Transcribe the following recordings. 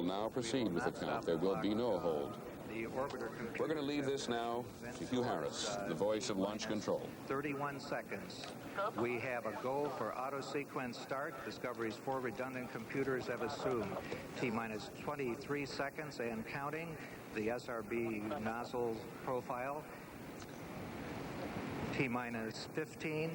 will now proceed with the count. There will be no hold. We're going to leave this now to Hugh Harris, the voice of launch control. 31 seconds. We have a go for auto sequence start. Discovery's 4 redundant computers have assumed T-minus 23 seconds and counting. The SRB nozzle profile. T-minus 15,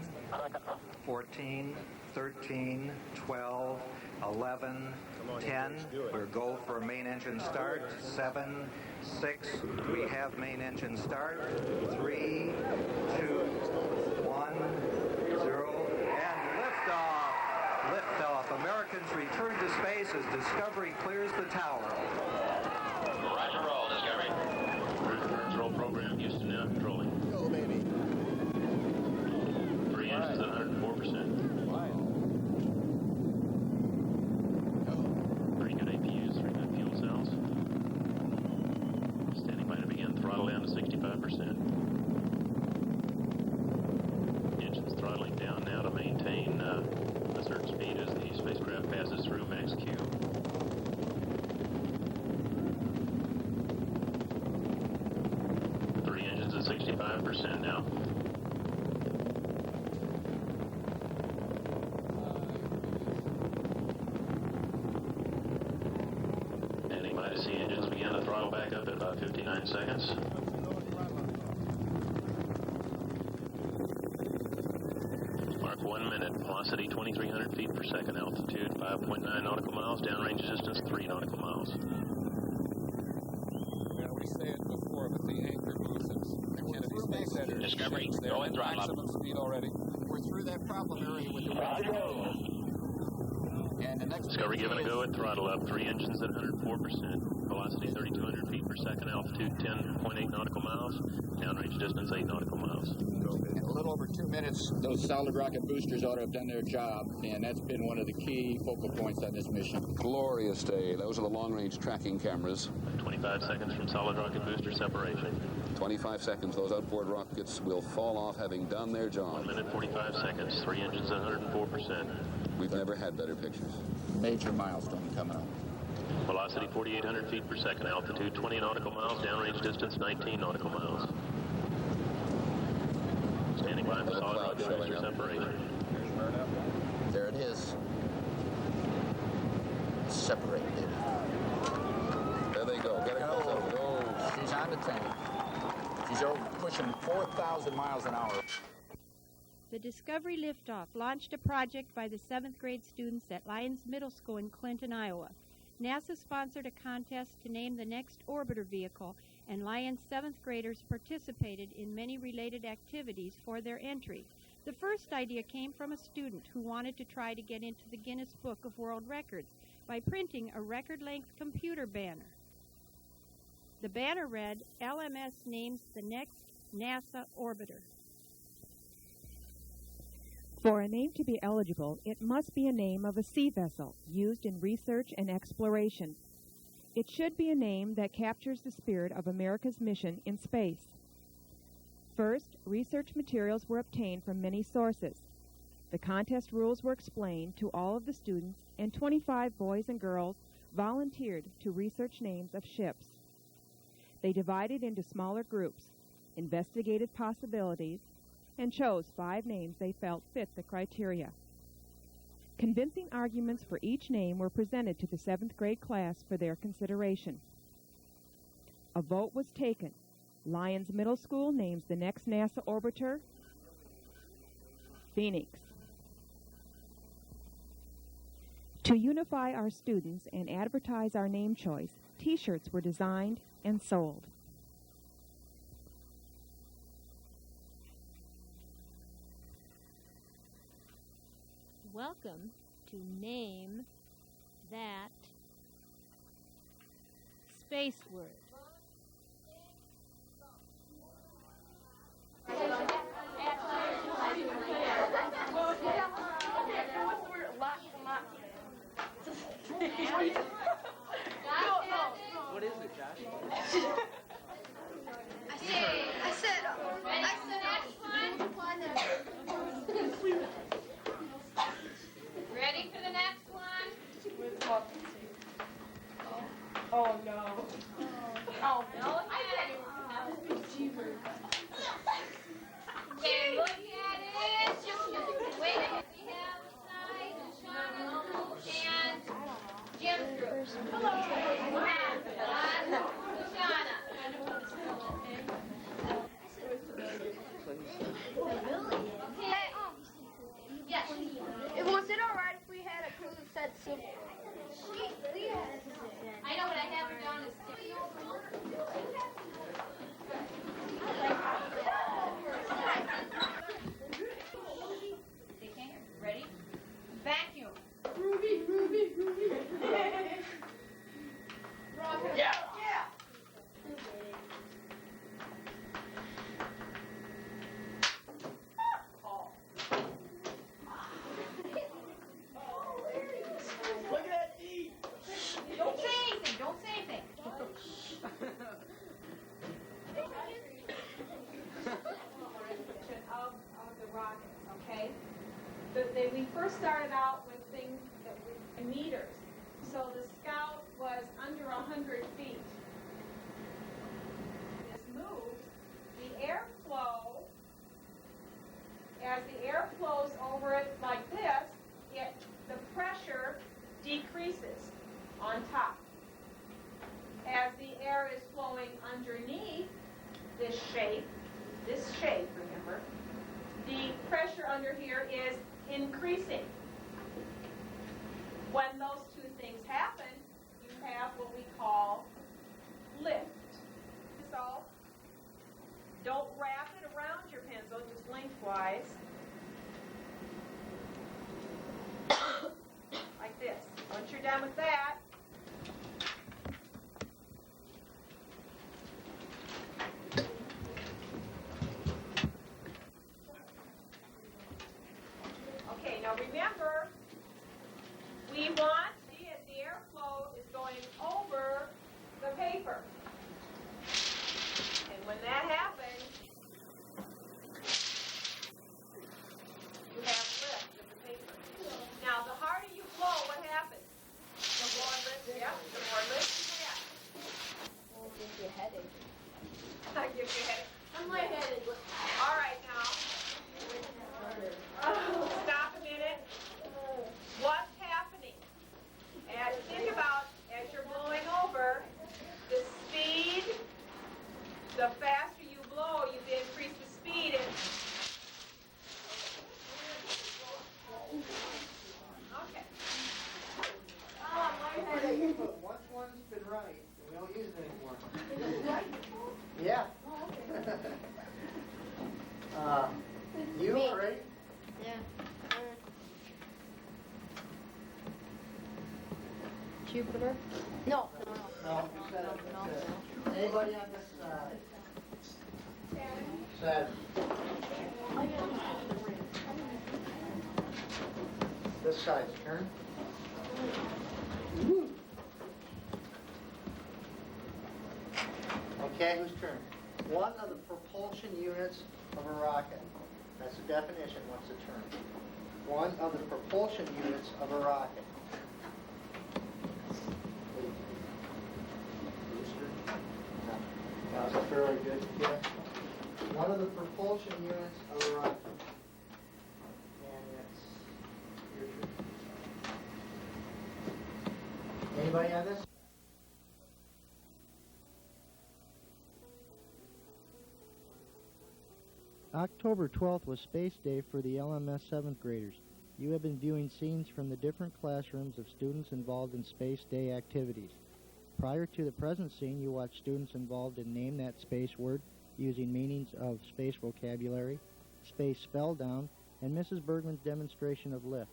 14, 13, 12, 11, 10. We're go for main engine start. 7, 6. We have main engine start. 3, 2, 1, 0, and liftoff. Liftoff. Americans return to space as Discovery clears the tower. Roger, roll, Discovery. Control program, Houston now controlling. Go, baby. 3 engines at 104%. Pretty good APUs, 3 good fuel cells. Standing by to begin, throttle down to 65%. Engines throttling down now to maintain a certain speed as the spacecraft passes through max Q. Three engines at 65% now. C engines begin to throttle back up at about 59 seconds. Mark 1 minute, velocity 2,300 feet per second, altitude 5.9 nautical miles, downrange distance 3 nautical miles. Yeah, we say it before, but the anchor moves at Kennedy Space Center. Discovery, rolling throttle up. Maximum speed already. We're through that problem area with the wind. And the next Discovery giving a go at throttle up, 3 engines at 104%, velocity 3,200 feet per second, altitude 10.8 nautical miles, downrange distance 8 nautical miles. In a little over 2 minutes, those solid rocket boosters ought to have done their job, and that's been one of the key focal points on this mission. Glorious day. Those are the long-range tracking cameras. 25 seconds from solid rocket booster separation. 25 seconds, those outboard rockets will fall off having done their job. 1 minute, 45 seconds, 3 engines at 104%. We've never had better pictures. Major milestone coming up. Velocity 4,800 feet per second, altitude 20 nautical miles, downrange distance 19 nautical miles. Standing by for solid rocket booster separation. There it is. Separate, baby. There they go. Get it close up. Go. She's on the tank. She's over pushing 4,000 miles an hour. The Discovery liftoff launched a project by the 7th grade students at Lyons Middle School in Clinton, Iowa. NASA sponsored a contest to name the next orbiter vehicle, and Lyons 7th graders participated in many related activities for their entry. The first idea came from a student who wanted to try to get into the Guinness Book of World Records by printing a record-length computer banner. The banner read, "LMS names the next NASA orbiter." For a name to be eligible, it must be a name of a sea vessel used in research and exploration. It should be a name that captures the spirit of America's mission in space. First, research materials were obtained from many sources. The contest rules were explained to all of the students, and 25 boys and girls volunteered to research names of ships. They divided into smaller groups, investigated possibilities, and chose 5 names they felt fit the criteria. Convincing arguments for each name were presented to the 7th grade class for their consideration. A vote was taken. Lyons Middle School names the next NASA orbiter Phoenix. To unify our students and advertise our name choice, T-shirts were designed and sold. Welcome to Name That Space Word. What is it, Josh? I said Ready for the next one? Was it alright if we had a clue that said simple? I know, but I have it down as They can't hear. Ready? Vacuum. Ruby. Yeah. Look at that D. Don't say anything. Don't say anything. of the rockets, okay? We first started out with things that were in meters. So the Scout was under 100 feet. This moves, the airflow, as the air flows over it like this, the pressure decreases on top. As the air is flowing underneath this shape, remember, the pressure under here is increasing. When those two things happen, you have what we call lift. So, don't wrap it around your pencil, just lengthwise. Like this. Once you're done with that, okay, now remember, we want the airflow is going over the paper. And when that happens, you have lift of the paper. Now, the harder you blow, what happens? The more lift, yeah, the more lift you have. It'll give you a headache. That gives you a headache. I'm lightheaded. All right, now. Stop a minute. What's happening? And think about, as you're blowing over, the speed, the faster you blow, you increase the speed. And okay. Oh, I'm lightheaded. But once one's been right, we don't use it anymore. Yeah. You Me. ready? Yeah. Jupiter? No. No, you said it. Anybody on this side? Said. This side's turn. Okay, whose turn? One of the propulsion units of a rocket. That's the definition. What's the term? One of the propulsion units of a rocket. That was a fairly good guess. One of the propulsion units of a rocket. And it's your turn. Anybody have this? October 12th was Space Day for the LMS 7th graders. You have been viewing scenes from the different classrooms of students involved in Space Day activities. Prior to the present scene, you watched students involved in Name That Space Word using meanings of space vocabulary, space spell down, and Mrs. Bergman's demonstration of lift.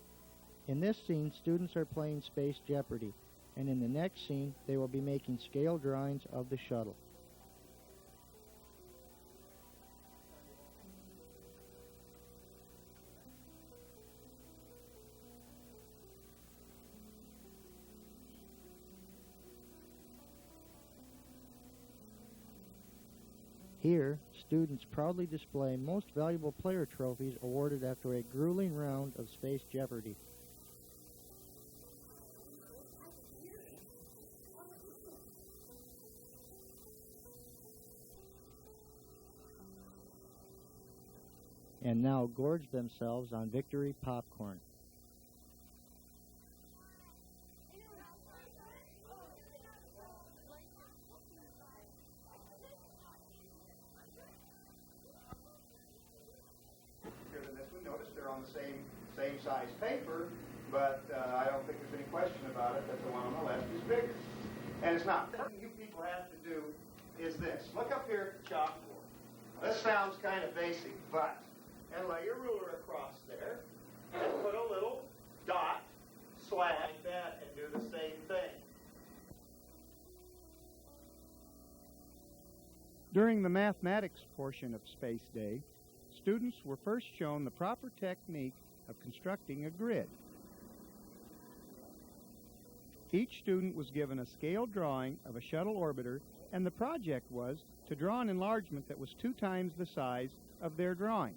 In this scene, students are playing Space Jeopardy, and in the next scene, they will be making scale drawings of the shuttle. Here, students proudly display most valuable player trophies awarded after a grueling round of Space Jeopardy. And now gorge themselves on victory popcorn. Notice they're on the same same size paper, but I don't think there's any question about it that the one on the left is bigger. And it's not. What you people have to do is this. Look up here at the chalkboard. This sounds kind of basic, but, and lay your ruler across there, and put a little dot, slash like that, and do the same thing. During the mathematics portion of Space Day, students were first shown the proper technique of constructing a grid. Each student was given a scale drawing of a shuttle orbiter, and the project was to draw an enlargement that was 2 times the size of their drawing.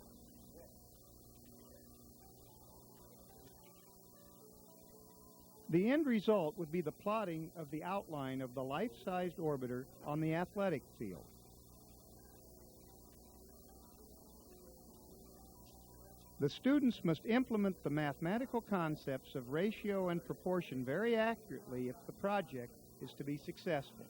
The end result would be the plotting of the outline of the life-sized orbiter on the athletic field. The students must implement the mathematical concepts of ratio and proportion very accurately if the project is to be successful.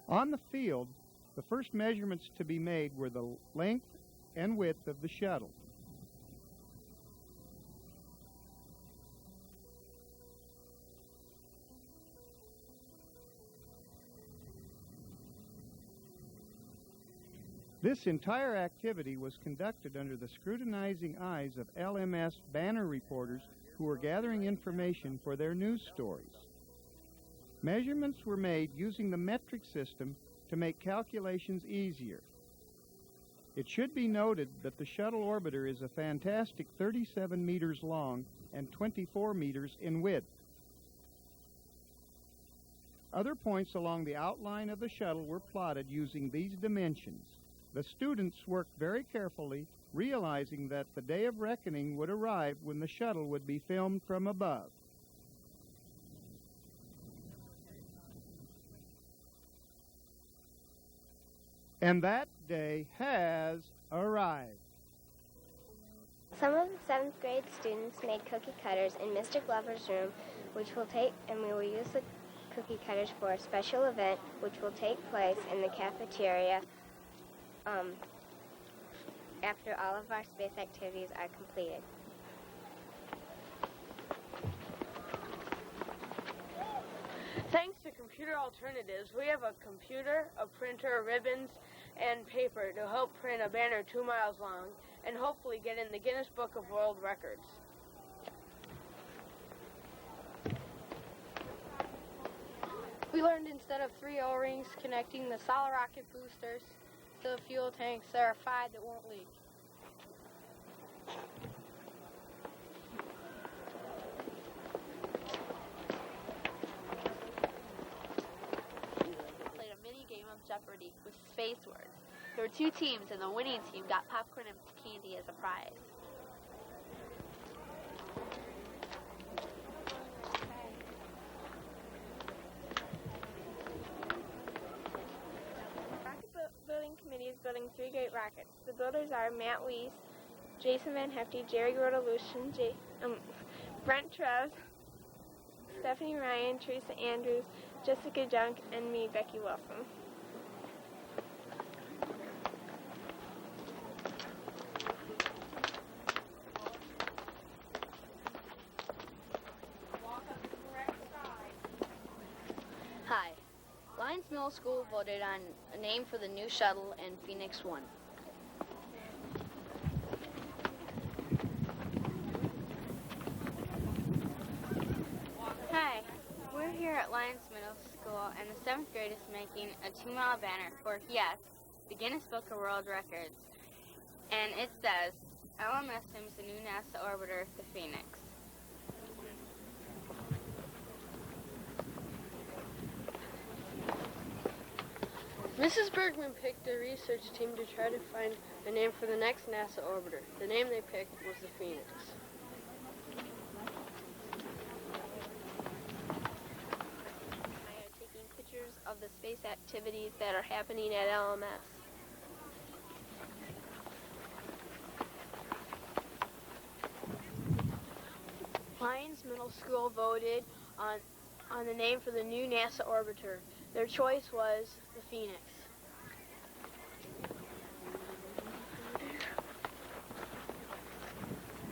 On the field, the first measurements to be made were the length and width of the shuttle. This entire activity was conducted under the scrutinizing eyes of LMS banner reporters who were gathering information for their news stories. Measurements were made using the metric system to make calculations easier. It should be noted that the shuttle orbiter is a fantastic 37 meters long and 24 meters in width. Other points along the outline of the shuttle were plotted using these dimensions. The students worked very carefully, realizing that the day of reckoning would arrive when the shuttle would be filmed from above. And that day has arrived. Some of the 7th grade students made cookie cutters in Mr. Glover's room, we will use the cookie cutters for a special event which will take place in the cafeteria after all of our space activities are completed. Thanks to Computer Alternatives, we have a computer, a printer, ribbons, and paper to help print a banner 2 miles long and hopefully get in the Guinness Book of World Records. We learned instead of 3 O-rings connecting the solid rocket boosters to the fuel tanks, there are 5 that won't leak. Played a mini game of Jeopardy with space words. There were 2 teams, and the winning team got popcorn and candy as a prize. Building committee is building 3 great rockets. The builders are Matt Weiss, Jason Van Hefty, Jerry Rodelution, Brent Trev, Stephanie Ryan, Teresa Andrews, Jessica Junk, and me, Becky Wilson. Hi. Lyons Middle School voted on a name for the new shuttle, and Phoenix won. Hi, we're here at Lyons Middle School, and the 7th grade is making a 2-mile banner for, yes, the Guinness Book of World Records. And it says, LMS names the new NASA orbiter the Phoenix. Mrs. Bergman picked a research team to try to find a name for the next NASA orbiter. The name they picked was the Phoenix. I am taking pictures of the space activities that are happening at LMS. Lyons Middle School voted on the name for the new NASA orbiter. Their choice was the Phoenix.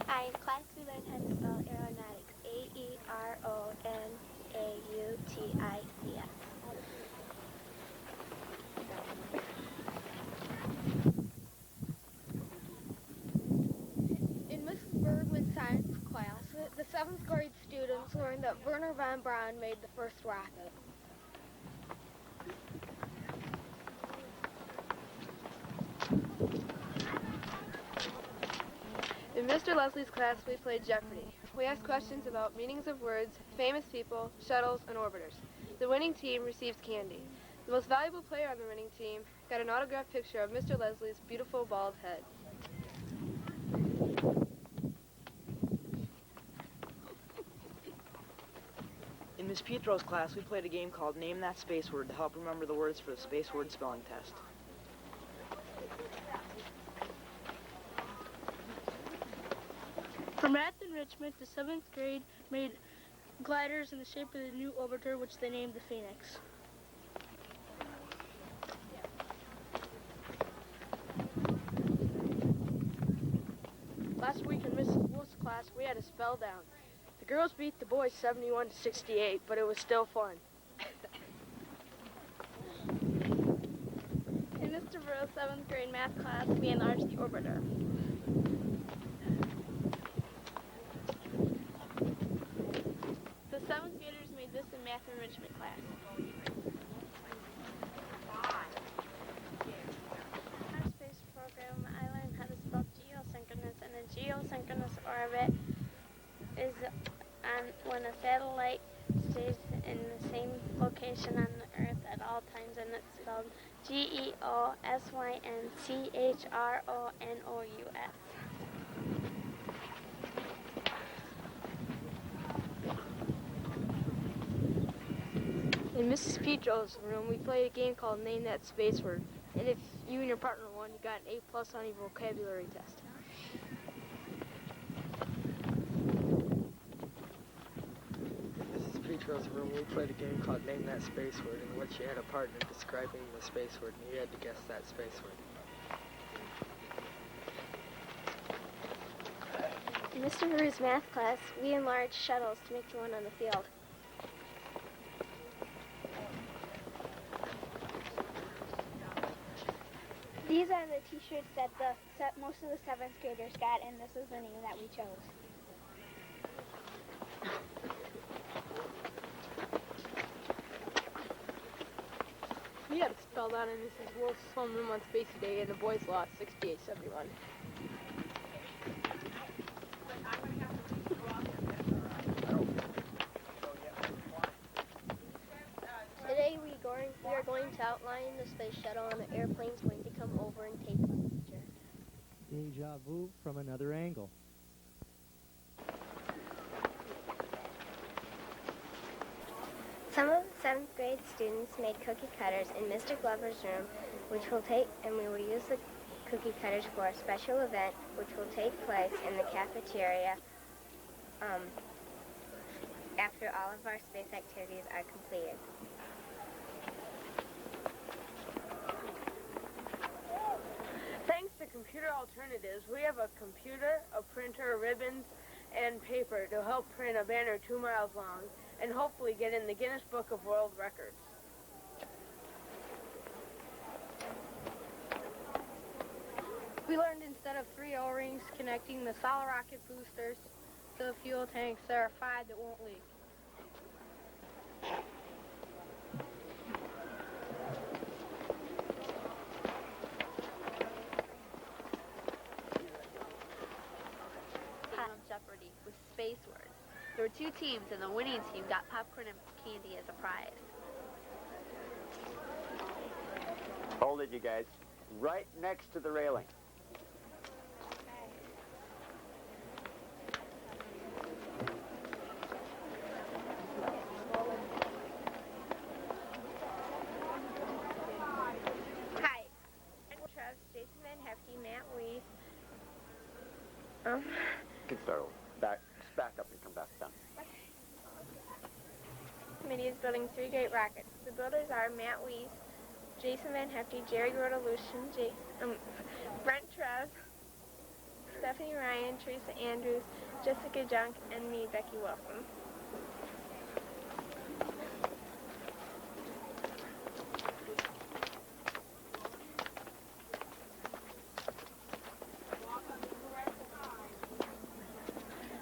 Hi, in class we learned how to spell aeronautics. A-E-R-O-N-A-U-T-I-C-S. In Mrs. Bergman's science class, the 7th grade students learned that Werner von Braun made the first rocket. In Mr. Leslie's class, we played Jeopardy! We asked questions about meanings of words, famous people, shuttles, and orbiters. The winning team receives candy. The most valuable player on the winning team got an autographed picture of Mr. Leslie's beautiful bald head. In Miss Pietro's class, we played a game called Name That Space Word to help remember the words for the space word spelling test. For math enrichment, the 7th grade made gliders in the shape of the new orbiter, which they named the Phoenix. Last week in Mrs. Wolf's class, we had a spell down. The girls beat the boys 71-68, but it was still fun. In Mr. Burrow's 7th grade math class, we enlarged the orbiter. The 7th graders made this in math enrichment class. In our space program, I learned how to spell geosynchronous, and a geosynchronous orbit is when a satellite stays in the same location on the Earth at all times, and it's spelled Geosynchronous. In Mrs. Pietro's room, we played a game called Name That Space Word, and if you and your partner won, you got an A+ on your vocabulary test. In Mrs. Pietro's room, we played a game called Name That Space Word, in which you had a partner describing the space word, and you had to guess that space word. In Mr. Veru's math class, we enlarged shuttles to make the one on the field. These are the t-shirts that most of the 7th graders got, and this is the name that we chose. We had a spell down in Mrs. Wolf's homeroom on Spacey Day, and the boys lost 68-71. Today we are going to outline the space shuttle, and the airplane's going to come over and take the picture. Deja vu from another angle. Some of the 7th grade students made cookie cutters in Mr. Glover's room, we will use the cookie cutters for a special event which will take place in the cafeteria after all of our space activities are completed. Thanks to Computer Alternatives, we have a computer, a printer, ribbons, and paper to help print a banner 2 miles long and hopefully get in the Guinness Book of World Records. We learned instead of 3 O-rings connecting the solid rocket boosters to the fuel tanks, there are 5 that won't leak. Jeopardy! With space words. There were 2 teams, and the winning team got popcorn and candy as a prize. hold it, you guys. Right next to the railing. Hi. Travis, Jason Van Hefty, Matt Weiss. You can start over. Back up and come back down. Committee is building 3 great rockets. The builders are Matt Weiss, Jason Van Hefty, Jerry Grodelucian, Brent Trev, Stephanie Ryan, Teresa Andrews, Jessica Junk, and me, Becky Wilson.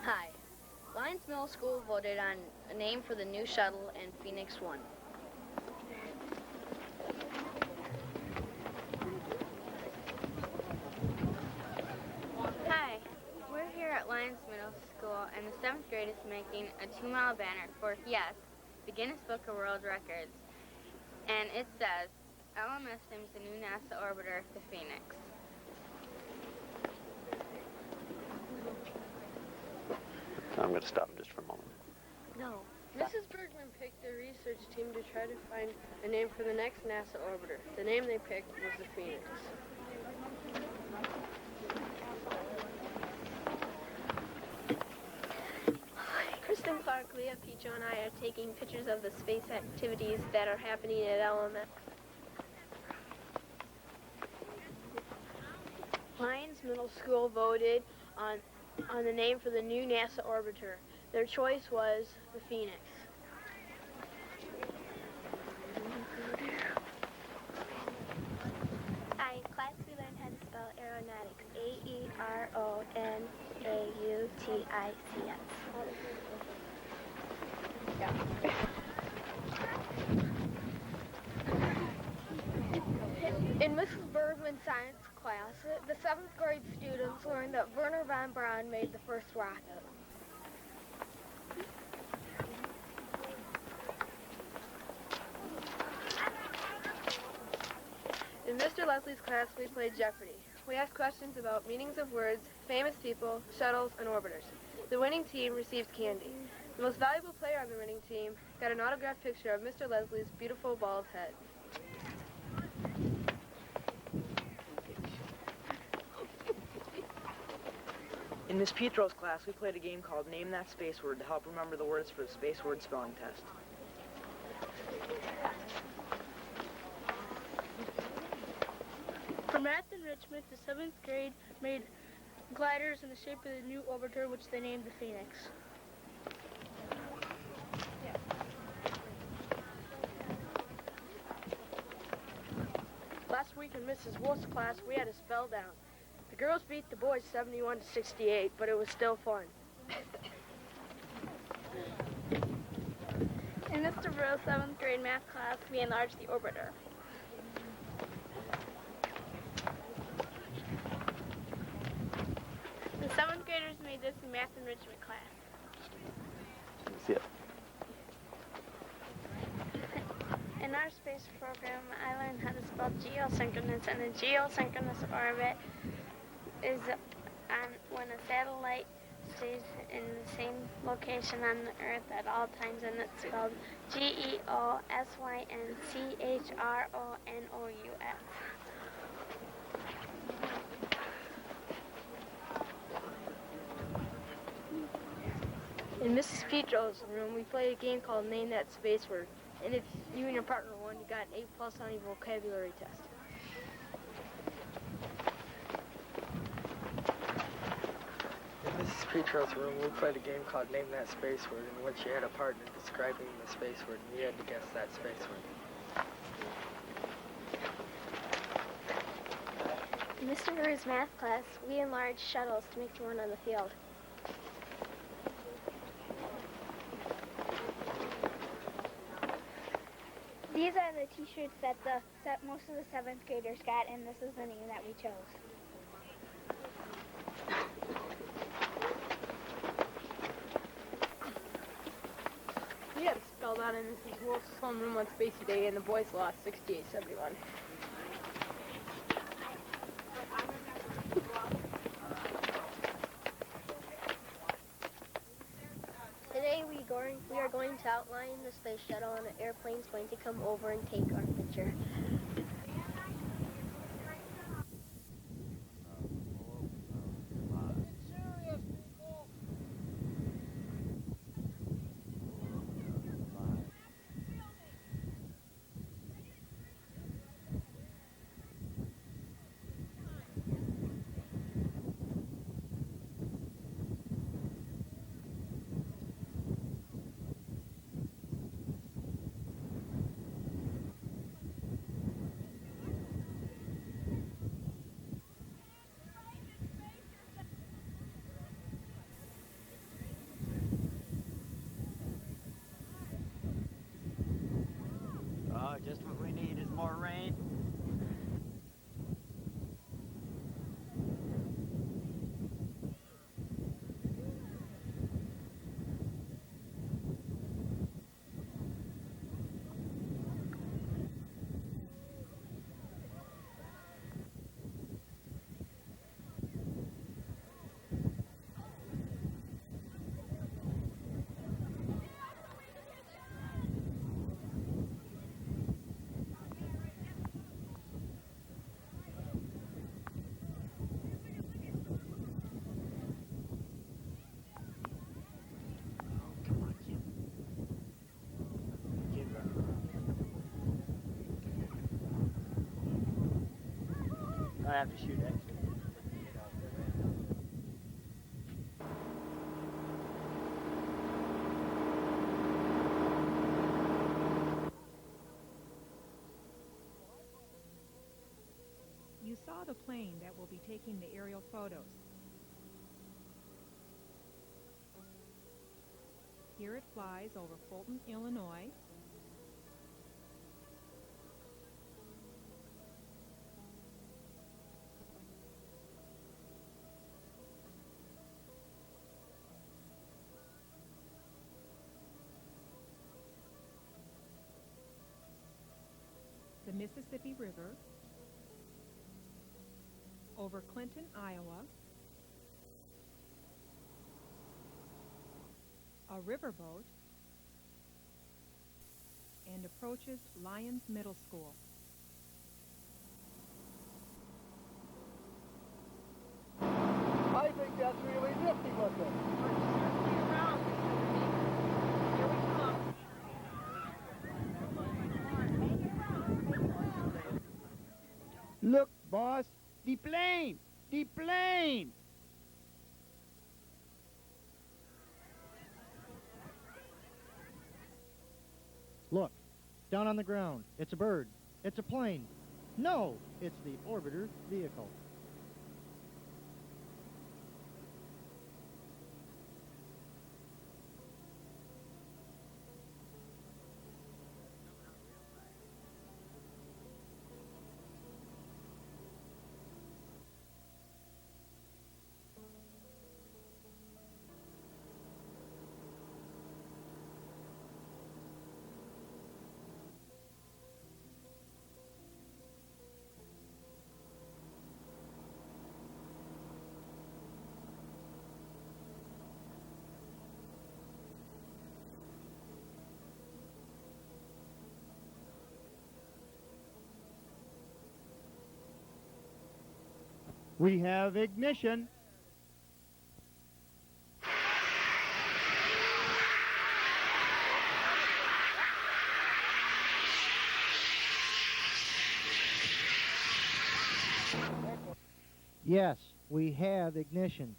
Hi. Lyons Middle School voted on a name for the new shuttle, and Phoenix won. Hi, we're here at Lyons Middle School, and the 7th grade is making a 2-mile banner for, yes, the Guinness Book of World Records. And it says, LMS names the new NASA orbiter, the Phoenix. I'm going to stop just for a moment. No. Mrs. Bergman picked the research team to try to find a name for the next NASA orbiter. The name they picked was the Phoenix. Kristen Clark, Leah Picho, and I are taking pictures of the space activities that are happening at LMS. Lyons Middle School voted on the name for the new NASA orbiter. Their choice was the Phoenix. Hi, class, we learned how to spell aeronautics. A-E-R-O-N-A-U-T-I-C-S. In Mrs. Bergman's science class, the 7th grade students learned that Werner von Braun made the first rocket. In Mr. Leslie's class, we played Jeopardy! We asked questions about meanings of words, famous people, shuttles, and orbiters. The winning team received candy. The most valuable player on the winning team got an autographed picture of Mr. Leslie's beautiful bald head. In Miss Petro's class, we played a game called Name That Space Word to help remember the words for the space word spelling test. For math enrichment, the 7th grade made gliders in the shape of the new orbiter, which they named the Phoenix. Last week in Mrs. Wolf's class, we had a spell down. The girls beat the boys 71-68, but it was still fun. In Mr. Burrow's 7th grade math class, we enlarged the orbiter. The 7th graders made this in math enrichment class. See it. In our space program, I learned how to spell geosynchronous, and a geosynchronous orbit is when a satellite stays in the same location on the Earth at all times, and it's spelled GeoSynchronous. In Mrs. Petro's room, we played a game called Name That Space Word. And if you and your partner won, you got an A+ on your vocabulary test. In Mrs. Petro's room, we played a game called Name That Space Word, in which you had a partner describing the space word, and you had to guess that space word. In Mr. Burrow's math class, we enlarged shuttles to make the one on the field. These are the t-shirts that most of the 7th graders got, and this is the name that we chose. We had a spell down in Mrs. Wolf's homeroom on Spacey Day, and the boys lost 68-71. outline the space shuttle and an airplane's going to come over and take our picture. Oh, just what we need is more rain. I have to shoot extra. You saw the plane that will be taking the aerial photos. Here it flies over Fulton, Illinois. The Mississippi River, over Clinton, Iowa, a riverboat, and approaches Lyons Middle School. I think that's really nifty looking. Look, boss, the plane! The plane! Look, down on the ground. It's a bird. It's a plane. No, it's the orbiter vehicle. We have ignition. Yes, we have ignition.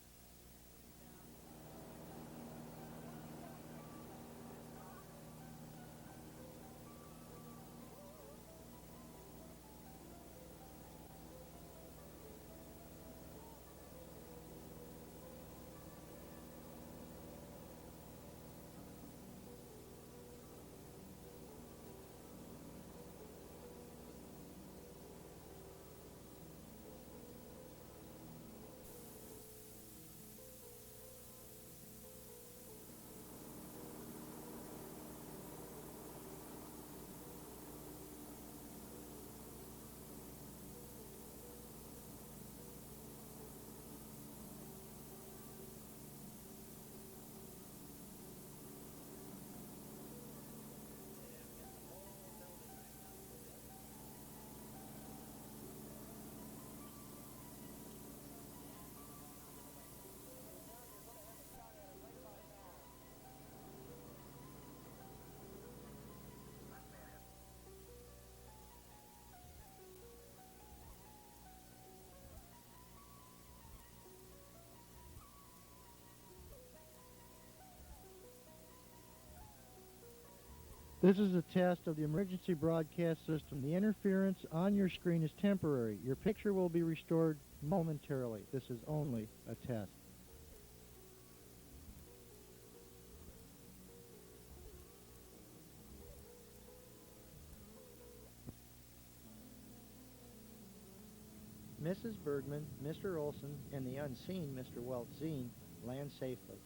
This is a test of the emergency broadcast system. The interference on your screen is temporary. Your picture will be restored momentarily. This is only a test. Mrs. Bergman, Mr. Olson, and the unseen Mr. Weltzine land safely.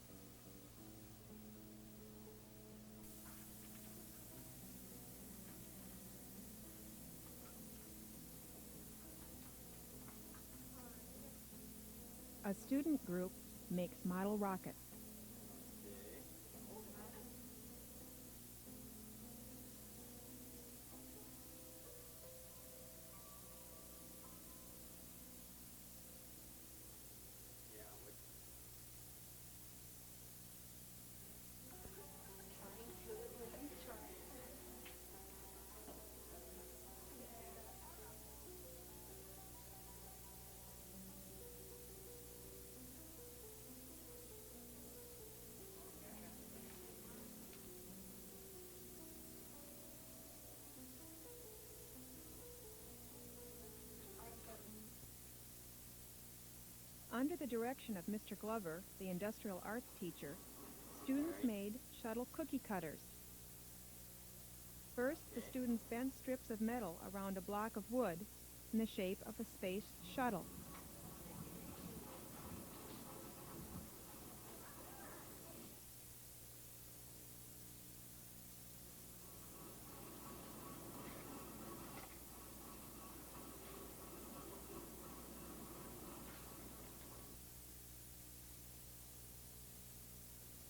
A student group makes model rockets. Under the direction of Mr. Glover, the industrial arts teacher, students made shuttle cookie cutters. First, the students bent strips of metal around a block of wood in the shape of a space shuttle.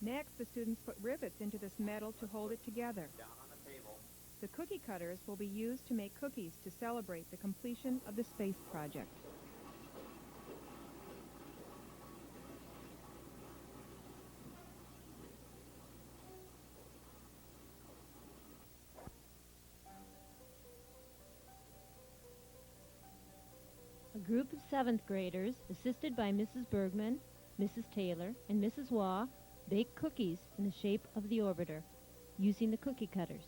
Next, the students put rivets into this metal to hold it together. The cookie cutters will be used to make cookies to celebrate the completion of the space project. A group of 7th graders, assisted by Mrs. Bergman, Mrs. Taylor, and Mrs. Waugh, baked cookies in the shape of the orbiter, using the cookie cutters.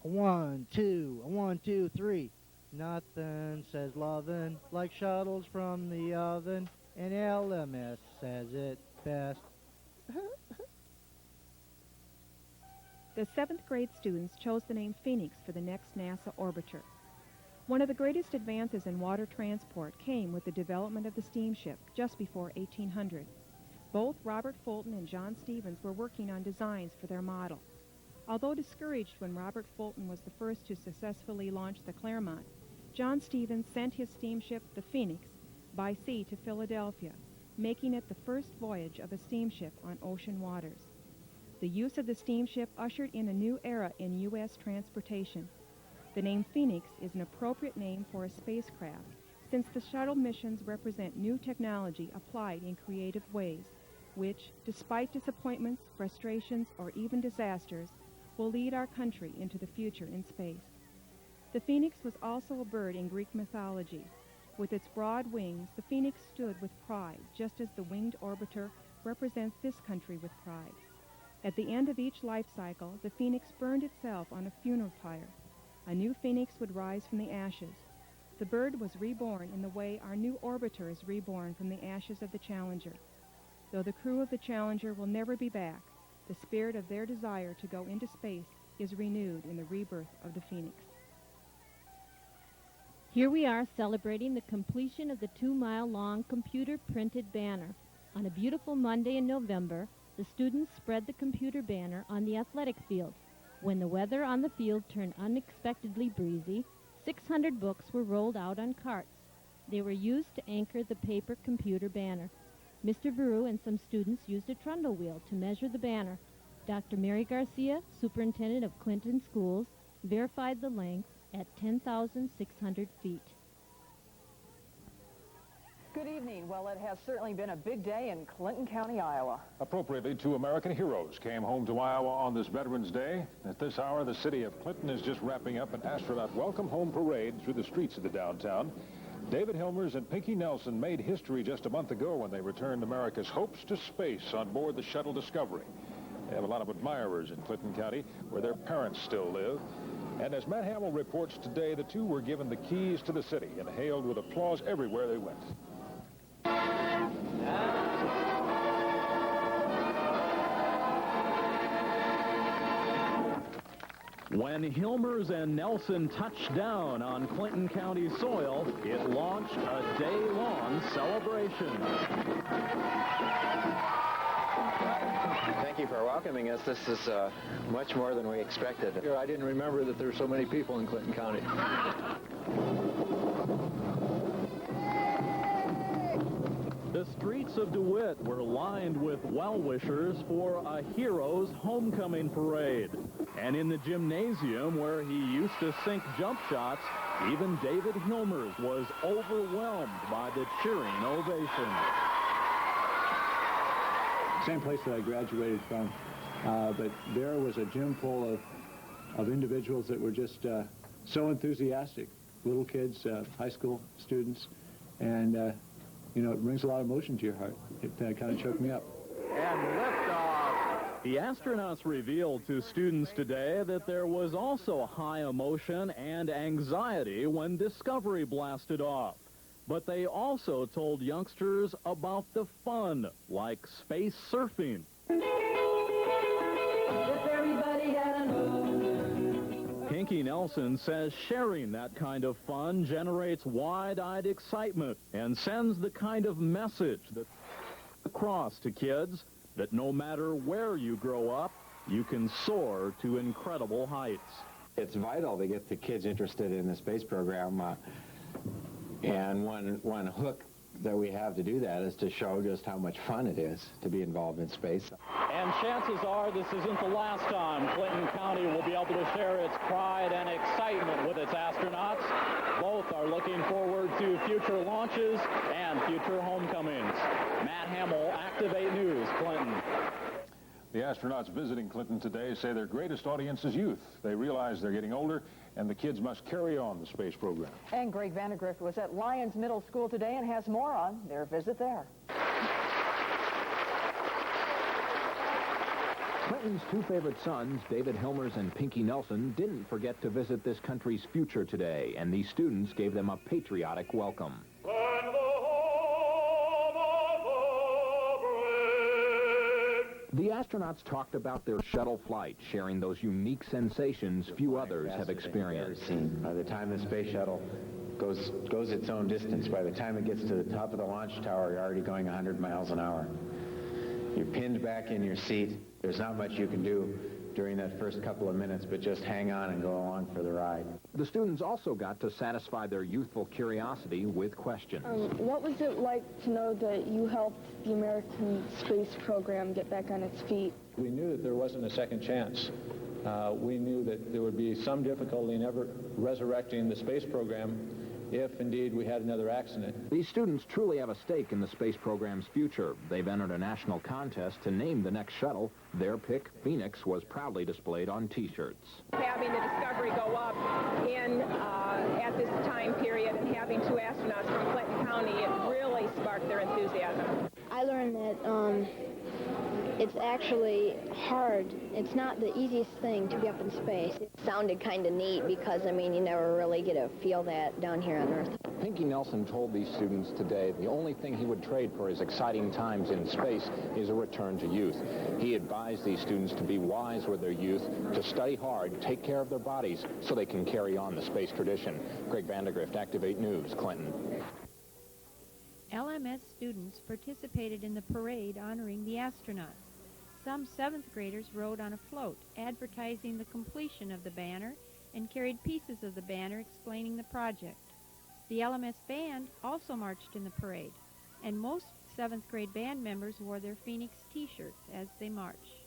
One, two, three. Nothing says lovin' like shuttles from the oven, and LMS says it best. The 7th grade students chose the name Phoenix for the next NASA orbiter. One of the greatest advances in water transport came with the development of the steamship just before 1800. Both Robert Fulton and John Stevens were working on designs for their model. Although discouraged when Robert Fulton was the first to successfully launch the Clermont, John Stevens sent his steamship, the Phoenix, by sea to Philadelphia, making it the first voyage of a steamship on ocean waters. The use of the steamship ushered in a new era in U.S. transportation. The name Phoenix is an appropriate name for a spacecraft, since the shuttle missions represent new technology applied in creative ways, which, despite disappointments, frustrations, or even disasters, will lead our country into the future in space. The phoenix was also a bird in Greek mythology. With its broad wings, the phoenix stood with pride, just as the winged orbiter represents this country with pride. At the end of each life cycle, the phoenix burned itself on a funeral pyre. A new phoenix would rise from the ashes. The bird was reborn in the way our new orbiter is reborn from the ashes of the Challenger. Though the crew of the Challenger will never be back, the spirit of their desire to go into space is renewed in the rebirth of the Phoenix. Here we are celebrating the completion of the 2-mile-long computer-printed banner. On a beautiful Monday in November, the students spread the computer banner on the athletic field. When the weather on the field turned unexpectedly breezy, 600 books were rolled out on carts. They were used to anchor the paper computer banner. Mr. Veru and some students used a trundle wheel to measure the banner. Dr. Mary Garcia, superintendent of Clinton Schools, verified the length at 10,600 feet. Good evening. Well, it has certainly been a big day in Clinton County, Iowa. Appropriately, 2 American heroes came home to Iowa on this Veterans Day. At this hour, the city of Clinton is just wrapping up an astronaut welcome home parade through the streets of the downtown. David Hilmers and Pinky Nelson made history just a month ago when they returned America's hopes to space on board the shuttle Discovery. They have a lot of admirers in Clinton County, where their parents still live. And as Matt Hamill reports today, the two were given the keys to the city and hailed with applause everywhere they went. When Hilmers and Nelson touched down on Clinton County soil, it launched a day-long celebration. Thank you for welcoming us. This is much more than we expected. I didn't remember that there were so many people in Clinton County. The streets of DeWitt were lined with well-wishers for a hero's homecoming parade. And in the gymnasium where he used to sink jump shots, even David Hilmers was overwhelmed by the cheering ovation. Same place that I graduated from, but there was a gym full of individuals that were just so enthusiastic, little kids, high school students, and you know, it brings a lot of emotion to your heart. It kind of choked me up. And liftoff. The astronauts revealed to students today that there was also high emotion and anxiety when Discovery blasted off. But they also told youngsters about the fun, like space surfing. Pinky Nelson says sharing that kind of fun generates wide-eyed excitement and sends the kind of message that across to kids that no matter where you grow up, you can soar to incredible heights. It's vital to get the kids interested in the space program, and one hook that we have to do that is to show just how much fun it is to be involved in space. And chances are this isn't the last time Clinton County will be able to share its pride and excitement with its astronauts. Both are looking forward to future launches and future homecomings. Matt Hamill, Activate News, Clinton. The astronauts visiting Clinton today say their greatest audience is youth. They realize they're getting older, and the kids must carry on the space program. And Greg Vandergrift was at Lyons Middle School today and has more on their visit there. Clinton's two favorite sons, David Hilmers and Pinky Nelson, didn't forget to visit this country's future today, and these students gave them a patriotic welcome. The astronauts talked about their shuttle flight, sharing those unique sensations few others have experienced. By the time the space shuttle goes its own distance, by the time it gets to the top of the launch tower, you're already going 100 miles an hour. You're pinned back in your seat. There's not much you can do during that first couple of minutes, but just hang on and go along for the ride. The students also got to satisfy their youthful curiosity with questions. What was it like to know that you helped the American space program get back on its feet? We knew that there wasn't a second chance. We knew that there would be some difficulty in ever resurrecting the space program if indeed we had another accident. These students truly have a stake in the space program's future. They've entered a national contest to name the next shuttle. Their pick, Phoenix, was proudly displayed on T-shirts. Having the Discovery go up at this time period and having two astronauts from Clinton County, it really sparked their enthusiasm. I learned that it's actually hard. It's not the easiest thing to be up in space. It sounded kind of neat because, I mean, you never really get to feel that down here on Earth. Pinky Nelson told these students today the only thing he would trade for his exciting times in space is a return to youth. He advised these students to be wise with their youth, to study hard, take care of their bodies so they can carry on the space tradition. Greg Vandergrift, Activate News, Clinton. LMS students participated in the parade honoring the astronauts. Some 7th graders rode on a float, advertising the completion of the banner, and carried pieces of the banner explaining the project. The LMS band also marched in the parade, and most 7th grade band members wore their Phoenix t-shirts as they marched.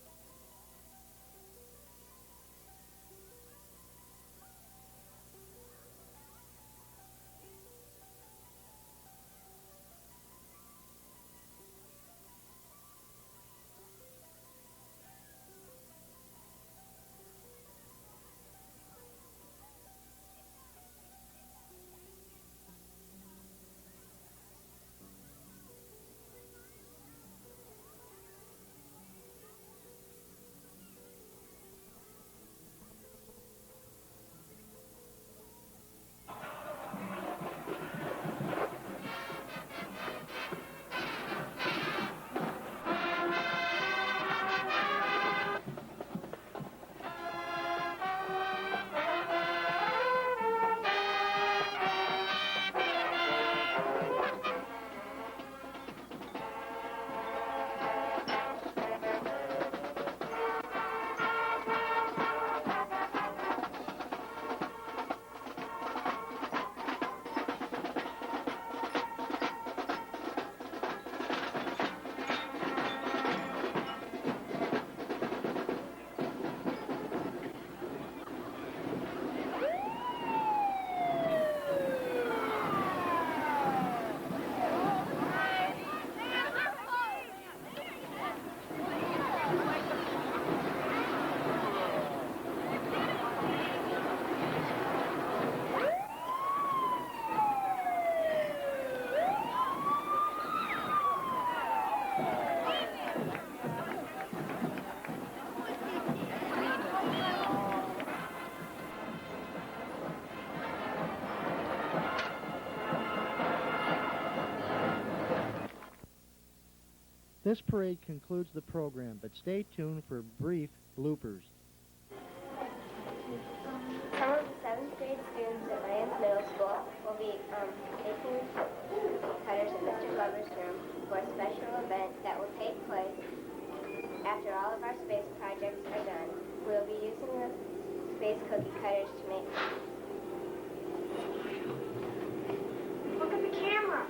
This parade concludes the program, but stay tuned for brief bloopers. Some of the 7th grade students at Lyons Middle School will be making cutters in Mr. Glover's room for a special event that will take place after all of our space projects are done. We'll be using the space cookie cutters to make... Look at the camera.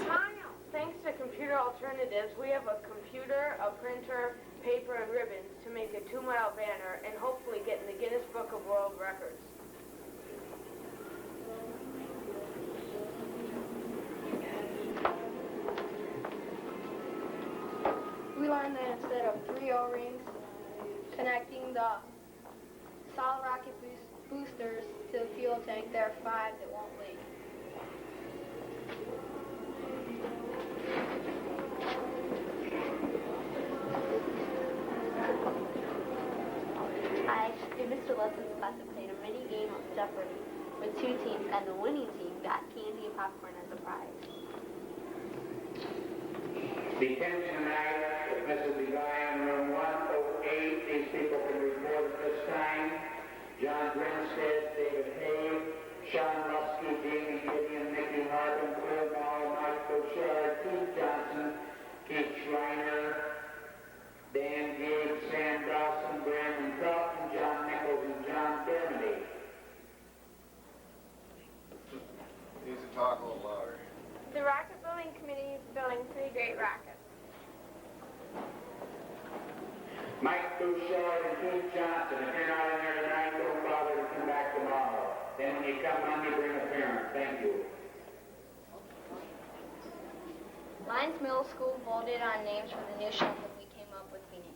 Smile. Thanks to Computer Alternatives, we have a computer, a printer, paper, and ribbons to make a 2-mile banner and hopefully get in the Guinness Book of World Records. We learned that instead of 3 O-rings connecting the solid rocket boosters to the fuel tank, there are 5 that won't leak. Hi, in Mr. Lesson's class I played a mini game of Jeopardy with 2 teams, and the winning team got candy and popcorn as a prize. Detention tonight with Mrs. Lyons, room 108. These people can report at this time. John Grinstead, David Hay, Sean Muskie, Jamie Gideon, Nicky Martin, Claire Ball, Mike Bouchard, Keith Johnson, Keith Schreiner, Dan Gabe, Sam Dawson, Brandon Felton, John Nichols, and John Dermody. Needs to talk a little louder. The rocket building committee is building 3 great rockets. Mike Bouchard and Keith Johnson, if you're not in there tonight, don't bother to come back tomorrow. Then when you come Monday, bring a parent. Thank you. Lyons Middle School voted on names for the new shuttle we came up with Phoenix.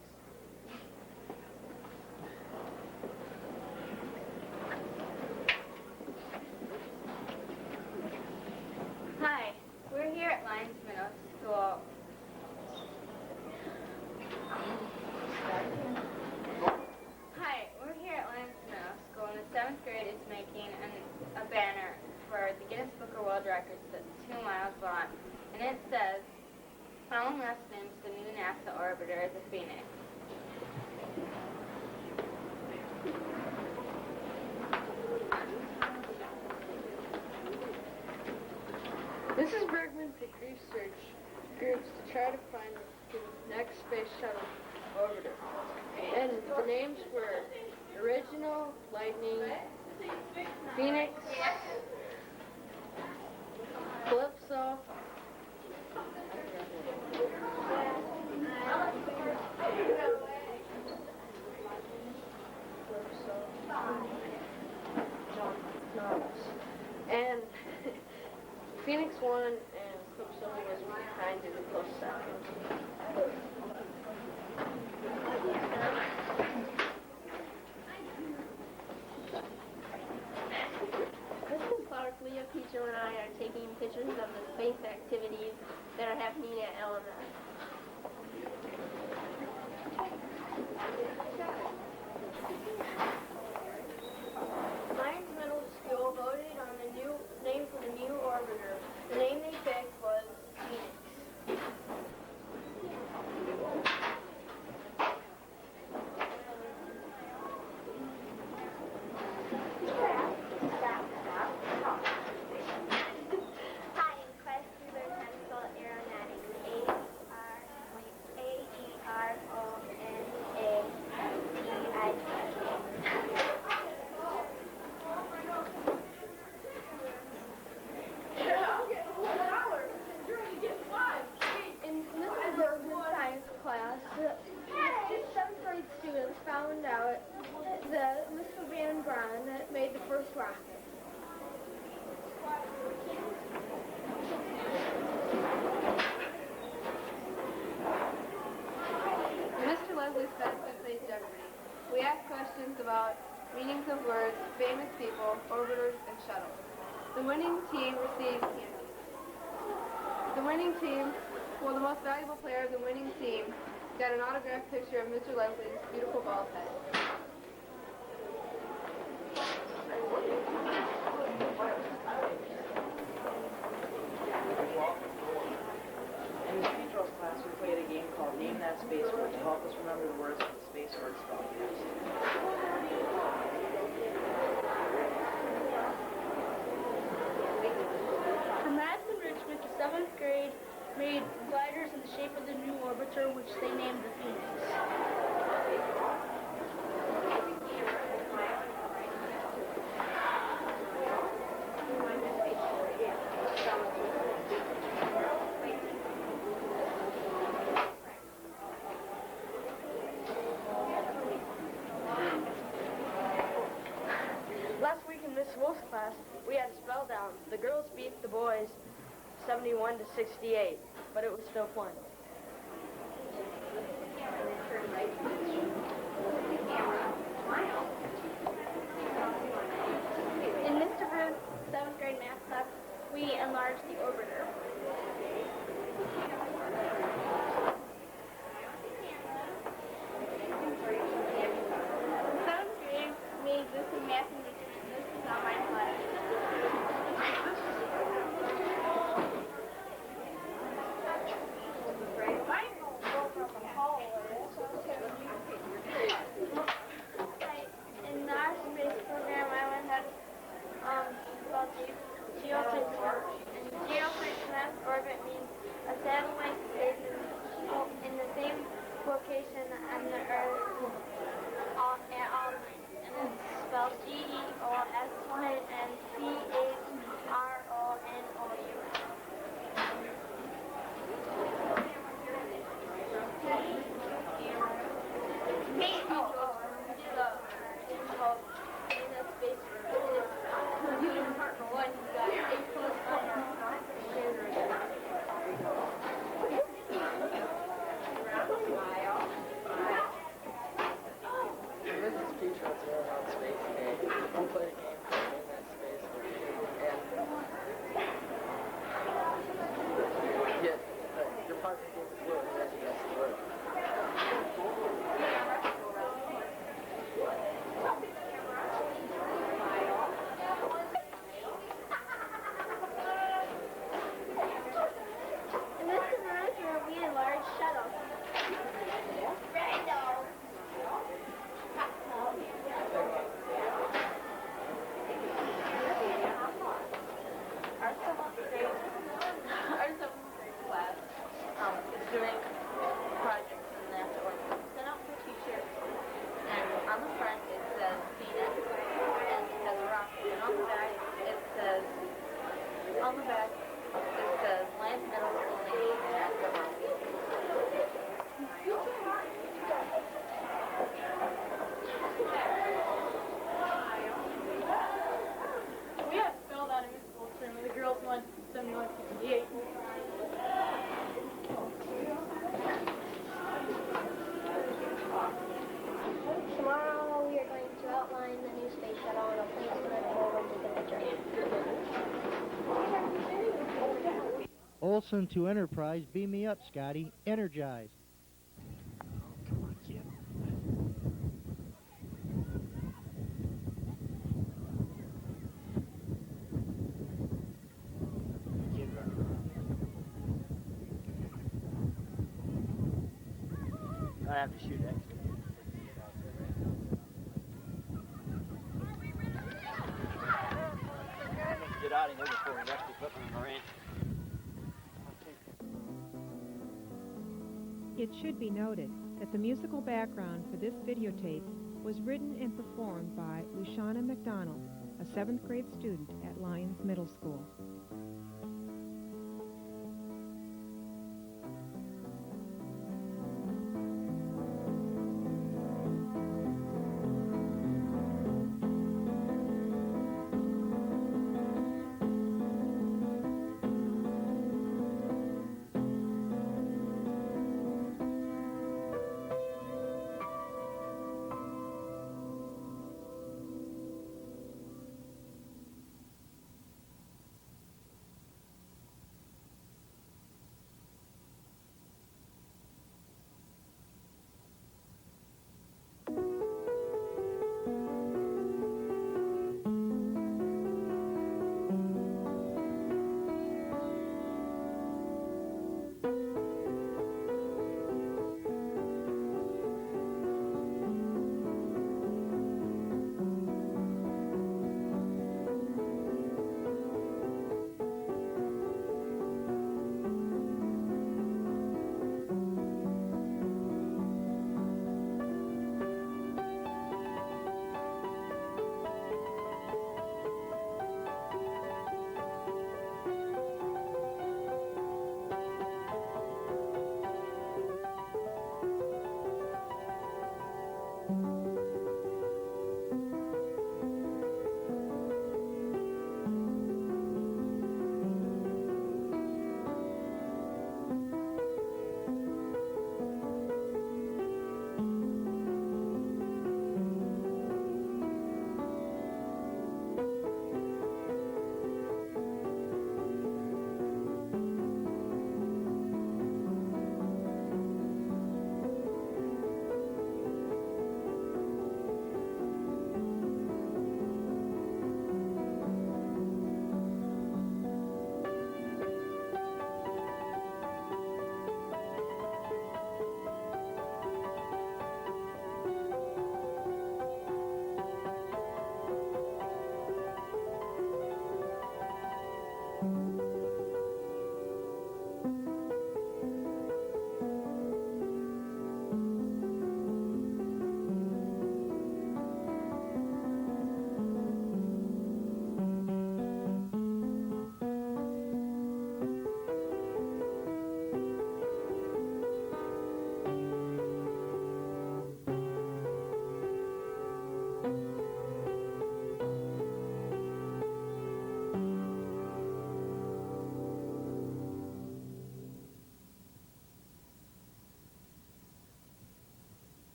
Hi, we're here at Lyons Middle School. And the 7th grade is making a banner for the Guinness Book of World Records that's 2 miles long. And it says, following last names, the new NASA orbiter is a Phoenix. Mrs. Bergman did research groups to try to find the next space shuttle orbiter. And the names were Original, Lightning, Phoenix, Calypso, and Phoenix won, and Calypso was behind in a close second. Mrs. Clark, Leah, Peter, and I are taking pictures of the space activities that are happening at LMS. Lyons Middle School voted on the new name for the new orbiter. The name they picked was Phoenix. Hi, in class we learned how to spell aeronautics. In Mr. Bergman's science class, 7th grade students found out that Mr. Van Braun made the first rocket. Mr. Leslie's class plays Jeopardy. We ask questions about meanings of words, famous people, orbiters, and shuttles. The winning team receives candy. The winning team, well, the most valuable player of the winning team, got an autographed picture of Mr. Leslie's beautiful bald head. In Petro's class, we played a game called Name That Space Word to help us remember the words of the space word spelling test. For math enrichment, the 7th grade made gliders in the shape of the new orbiter, which they named the Phoenix. Last week in Miss Wolf's class, we had a spell down. The girls beat the boys 71 to 68, but it was still fun. In Mr. Bruce's 7th grade math class, we enlarged the orbiter. In 7th grade, made this in math enrichment. This is not my class. Olson to Enterprise. Beam me up, Scotty. Energize. Come on, kid. Kid, run. I have to shoot extra. Get out of here before we wreck the equipment on the ranch. It should be noted that the musical background for this videotape was written and performed by Luciana McDonald, a 7th grade student at Lyons Middle School.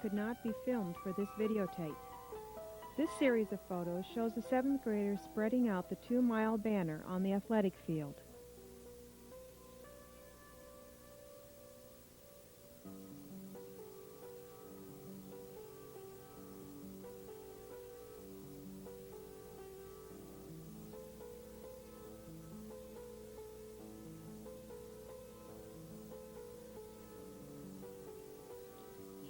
could not be filmed for this videotape. This series of photos shows the 7th graders spreading out the 2-mile banner on the athletic field.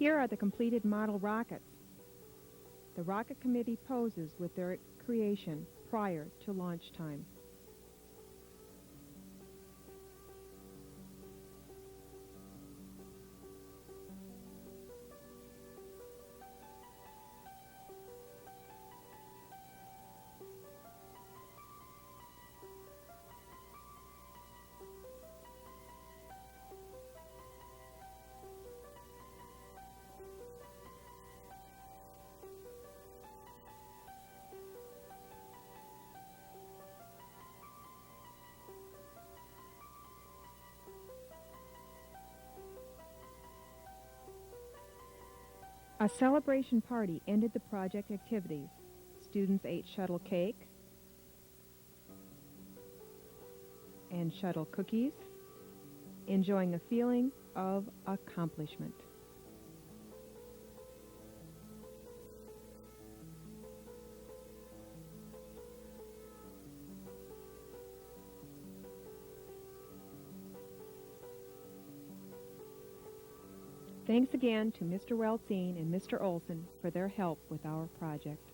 Here are the completed model rockets. The rocket committee poses with their creation prior to launch time. A celebration party ended the project activities. Students ate shuttle cake and shuttle cookies, enjoying a feeling of accomplishment. Thanks again to Mr. Weltzine and Mr. Olson for their help with our project.